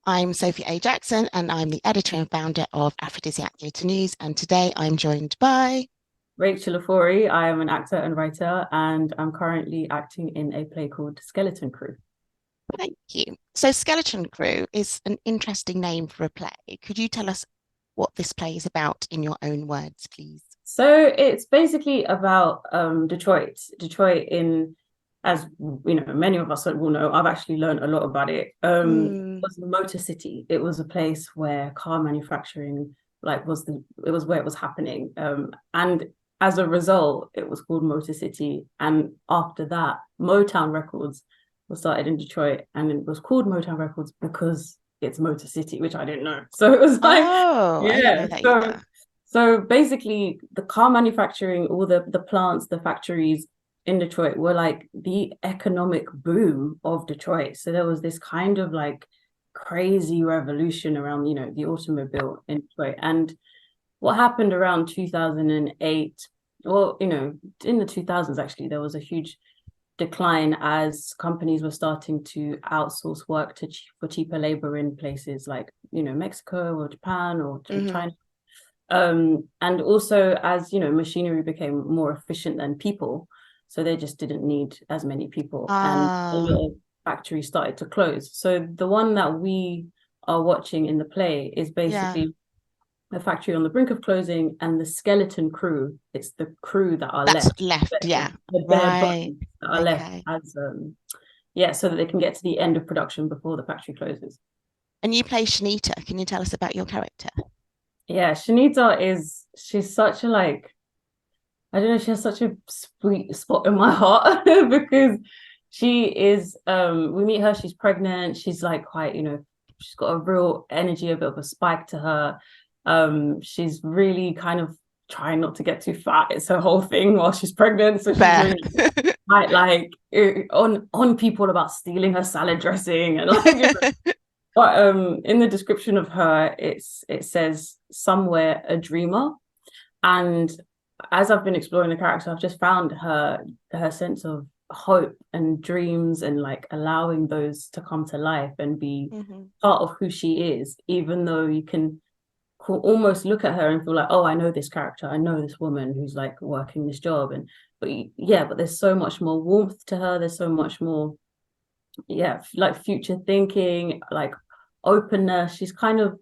I'm Sophia A. Jackson, and I'm the editor and founder of Aphrodisiac Theatre News. And today I'm joined by Racheal Ofori. I am an actor and writer, and I'm currently acting in a play called Skeleton Crew. Thank you. So, Skeleton Crew is an interesting name for a play. Could you tell us what this play is about in your own words, please? So it's basically about Detroit. Detroit as you know, many of us will know, I've actually learned a lot about it. Mm. Was the Motor City. It was a place where car manufacturing it was where it was happening. And as a result, it was called Motor City. And after that, Motown Records was started in Detroit, and it was called Motown Records because it's Motor City, which I didn't know. So it was like, Oh, I didn't know yeah. that So either. so basically, the car manufacturing, all the plants, the factories in Detroit were like the economic boom of Detroit. So there was this kind of like crazy revolution around, the automobile in Detroit. And what happened around 2008, or, in the 2000s, actually, there was a huge decline as companies were starting to outsource work for cheaper labor in places like, Mexico or Japan or Hmm. China. And also as machinery became more efficient than people, so they just didn't need as many people, and a Ah, lot of factories started to close. So the one that we are watching in the play is yeah, basically a factory on the brink of closing, and the skeleton crew, it's the crew that are that's left, left. Yeah, the bare right. bones that are left Okay. as yeah, so that they can get to the end of production before the factory closes. And you play Shanita. Can you tell us about your character? Yeah, she's such a like, I don't know, she has such a sweet spot in my heart because she is we meet her, she's pregnant, she's like quite, she's got a real energy, a bit of a spike to her. She's really kind of trying not to get too fat. It's her whole thing while she's pregnant. So she's Fair. really quite like on people about stealing her salad dressing and like but in the description of her, it says somewhere a dreamer. And as I've been exploring the character, I've just found her sense of hope and dreams and like allowing those to come to life and be Hmm. part of who she is, even though you can almost look at her and feel like, oh, I know this character, I know this woman who's like working this job. And but yeah, but there's so much more warmth to her, there's so much more, yeah, like future thinking, like openness. She's kind of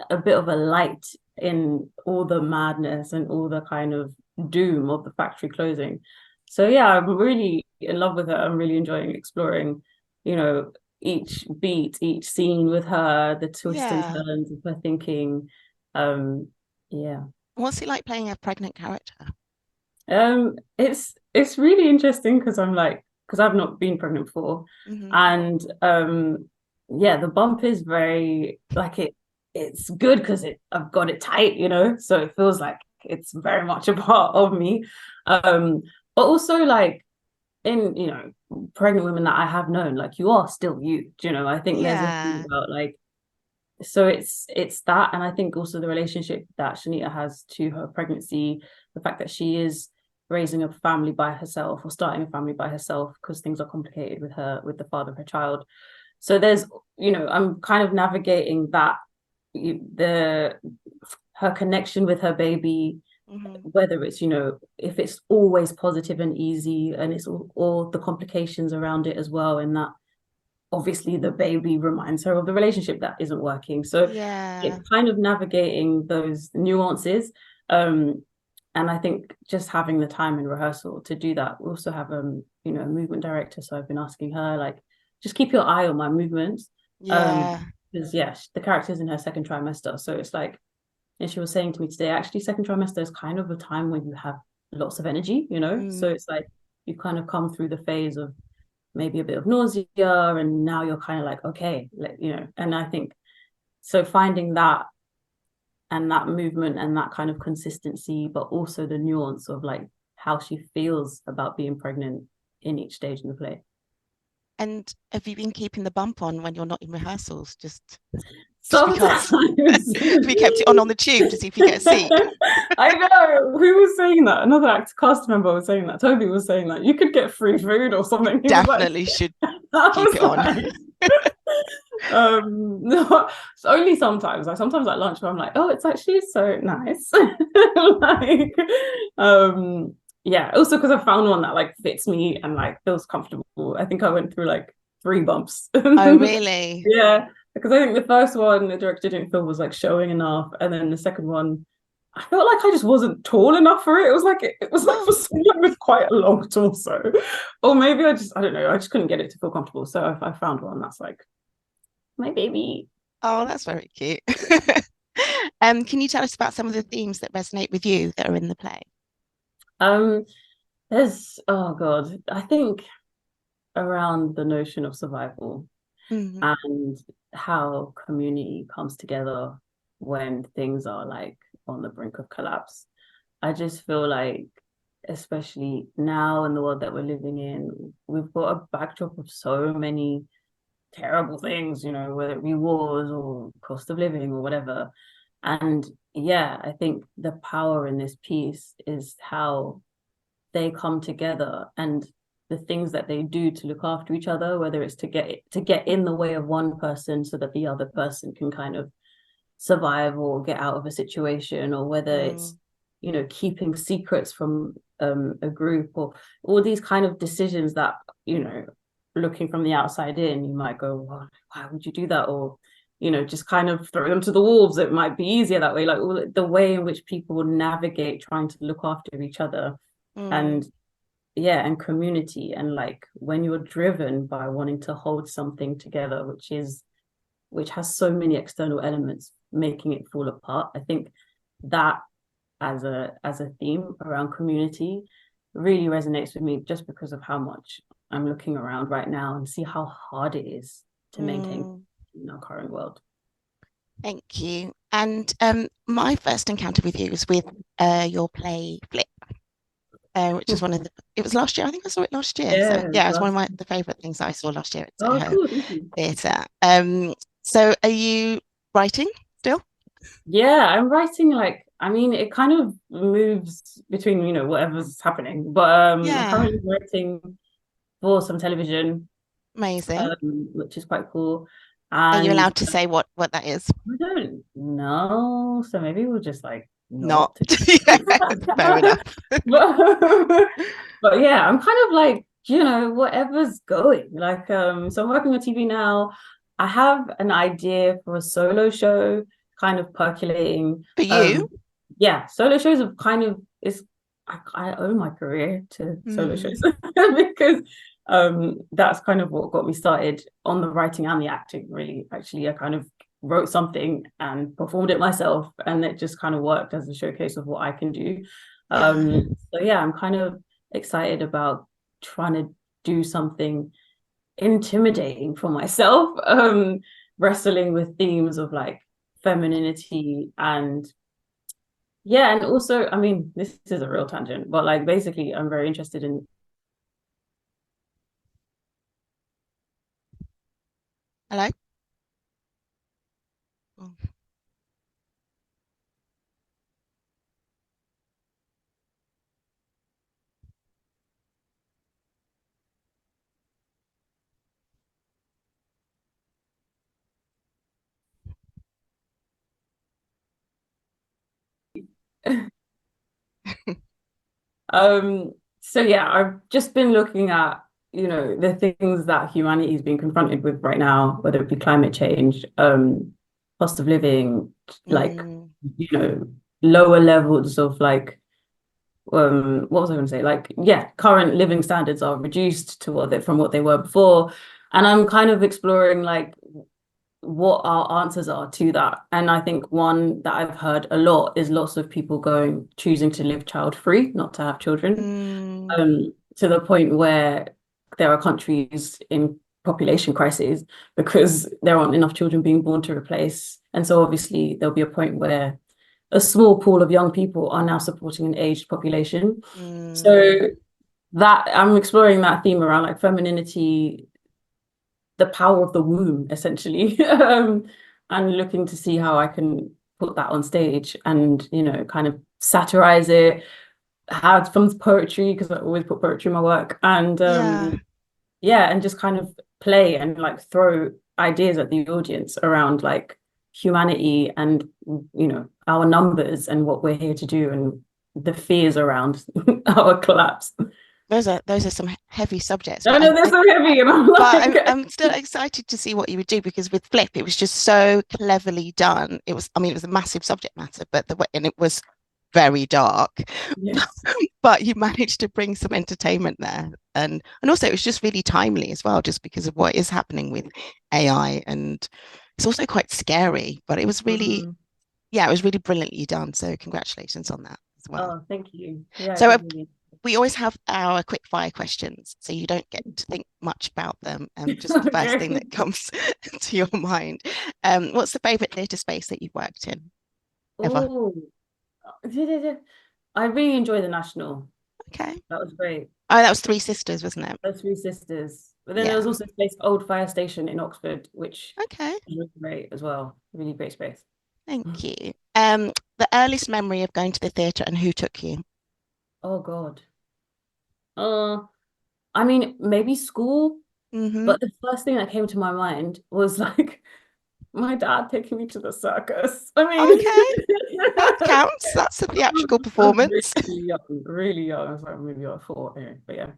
a bit of a light in all the madness and all the kind of doom of the factory closing. So yeah, I'm really in love with her. I'm really enjoying exploring, you know, each beat, each scene with her, the twists and Yeah. turns of her thinking. Um, yeah. What's it like playing a pregnant character? It's really interesting because because I've not been pregnant before, Hmm. and yeah, the bump is very like it's good because I've got it tight, so it feels like it's very much a part of me. Um, but also like in pregnant women that I have known, like you are still you. I think there's a thing Yeah. about like, so it's that, and I think also the relationship that Shanita has to her pregnancy, the fact that she is raising a family by herself or starting a family by herself because things are complicated with the father of her child. So there's, I'm kind of navigating that, the her connection with her baby, Hmm. whether it's, if it's always positive and easy, and it's all the complications around it as well, and that obviously the baby reminds her of the relationship that isn't working. So Yeah. it's kind of navigating those nuances. And I think just having the time in rehearsal to do that. We also have a movement director. So I've been asking her, like, just keep your eye on my movements. Yeah. Because yeah, the character's in her second trimester. So it's like, and she was saying to me today, actually, second trimester is kind of a time when you have lots of energy, So Mm. it's like you kind of come through the phase of maybe a bit of nausea, and now you're kind of like, okay, and I think so, finding that and that movement and that kind of consistency, but also the nuance of like how she feels about being pregnant in each stage in the play. And have you been keeping the bump on when you're not in rehearsals? Just because Sometimes have you kept it on the tube to see if you get a seat? I know who was saying that. Another actor cast member was saying that. Toby was saying that you could get free food or You something. He was like, definitely should I keep was it on. like, No, it's only sometimes. Like sometimes at lunch where I'm like, oh, it's actually so nice. Like, yeah. Also because I found one that like fits me and like feels comfortable. I think I went through like 3 bumps. Oh, really? Yeah, because I think the first one the director didn't feel was like showing enough, and then the second one, I felt like I just wasn't tall enough for it. It was like for Oh, someone with quite a long torso, or maybe I don't know, I just couldn't get it to feel comfortable. So I found one that's like my baby. oh, that's very cute. Can you tell us about some of the themes that resonate with you that are in the play? Um, there's oh God, I think around the notion of survival Mm, and how community comes together when things are like on the brink of collapse. I just feel like, especially now in the world that we're living in, we've got a backdrop of so many terrible things, whether it be wars or cost of living or whatever. And yeah, I think the power in this piece is how they come together and the things that they do to look after each other, whether it's to get in the way of one person so that the other person can kind of survive or get out of a situation, or whether it's mm, keeping secrets from a group, or all these kind of decisions that looking from the outside in you might go, well, why would you do that? Or just kind of throw them to the wolves. It might be easier that way, like all the way in which people navigate trying to look after each other. mm, And yeah, and community, and like when you're driven by wanting to hold something together, which has so many external elements making it fall apart. I think that as a theme around community really resonates with me, just because of how much I'm looking around right now and see how hard it is to maintain mm. in our current world. Thank you. And my first encounter with you was with your play Flip, which is one of the. It was last year. I think I saw it last year. So Yeah, yeah, it was one of last. my the favorite things that I saw last year at Oh, Soho cool. Thank you. Theatre. So are you writing still? Yeah, I'm writing, like, I mean, it kind of moves between, whatever's happening. But I'm Yeah, currently writing for some television, amazing. which is quite cool. Are you And allowed to say what that is? I don't know. So maybe we'll just like Not. not. Yeah, fair enough. but, but yeah, I'm kind of like, whatever's going. Like, so I'm working on TV now. I have an idea for a solo show kind of percolating. For you? Yeah, solo shows have kind of is I owe my career to solo Mm, shows because that's kind of what got me started on the writing and the acting, really. Actually, I kind of wrote something and performed it myself, and it just kind of worked as a showcase of what I can do. yeah. So yeah, I'm kind of excited about trying to do something intimidating for myself, wrestling with themes of like femininity, and yeah, and also, I mean, this is a real tangent, but like basically I'm very interested in. Hello? Mm. So yeah, I've just been looking at, the things that humanity is being confronted with right now, whether it be climate change, cost of living, like, Mm, you know, lower levels of like, what was I going to say? Like, yeah, current living standards are reduced to from what they were before. And I'm kind of exploring like what our answers are to that. And I think one that I've heard a lot is lots of people choosing to live child free, not to have children, mm, to the point where there are countries in population crises because there aren't enough children being born to replace. And so obviously there'll be a point where a small pool of young people are now supporting an aged population. mm. So that I'm exploring that theme around like femininity, the power of the womb, essentially, and looking to see how I can put that on stage and, kind of satirize it, have some poetry, because I always put poetry in my work, and Yeah. yeah, and just kind of play and like throw ideas at the audience around like humanity and our numbers and what we're here to do and the fears around our collapse. Those are some heavy subjects, I but know they're so heavy, and I'm but like, I'm still excited to see what you would do, because with Flip, it was just so cleverly done. It was, I mean, it was a massive subject matter, but the way, and it was very dark, yes, but you managed to bring some entertainment there, and also it was just really timely as well, just because of what is happening with AI, and it's also quite scary, but it was really, Mhm. yeah, it was really brilliantly done. So congratulations on that as well. Oh, thank you. Yeah, it So was really we always have our quick fire questions, so you don't get to think much about them. Just the first okay. thing that comes to your mind. What's the favorite theatre space that you've worked in ever? Oh, I really enjoy the National. Okay. That was great. Oh, that was Three Sisters, wasn't it? Those Three Sisters. But then there was Yeah. also Space Old Fire Station in Oxford, which Okay. was really great as well. Really great space. Thank you. The earliest memory of going to the theatre and who took you? Oh God. Uh, I mean, maybe school, Mm-hmm. but the first thing that came to my mind was like my dad taking me to the circus. I mean, Okay, that counts. That's a theatrical I was performance. really young, really young. I was like maybe like 4, anyway, but yeah.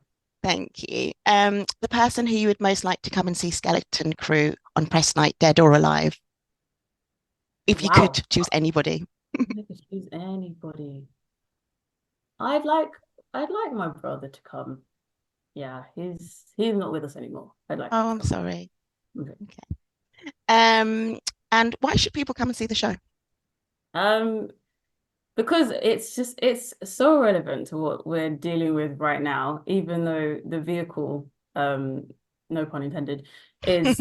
Thank you. The person who you would most like to come and see Skeleton Crew on press night, dead or alive, if you could Wow. choose anybody. I could choose anybody. I'd like I'd like my brother to come. Yeah, he's not with us anymore. I'd like him Oh, to I'm come. sorry. Okay. Okay. Um, and why should people come and see the show? Um, because it's so relevant to what we're dealing with right now, even though the vehicle, no pun intended, is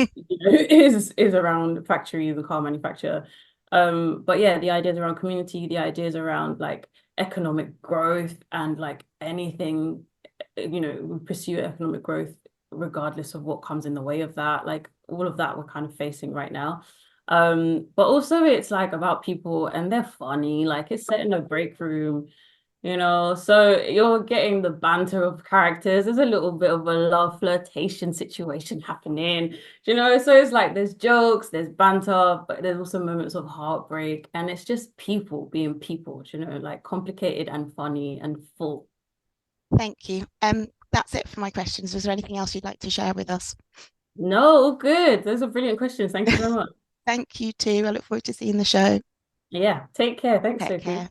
is around factories and car manufacture. But yeah, the ideas around community, the ideas around like economic growth and like anything, we pursue economic growth regardless of what comes in the way of that. Like all of that we're kind of facing right now. But also it's like about people and they're funny, like it's set in a break room, so you're getting the banter of characters. There's a little bit of a love flirtation situation happening, so it's like there's jokes, there's banter, but there's also moments of heartbreak, and it's just people being people, like complicated and funny and full. Thank you. That's it for my questions. Was there anything else you'd like to share with us? No, all good. Those are brilliant questions. Thank you very much. Thank you too. I look forward to seeing the show. Yeah, take care. Thanks, Take Sophie. care.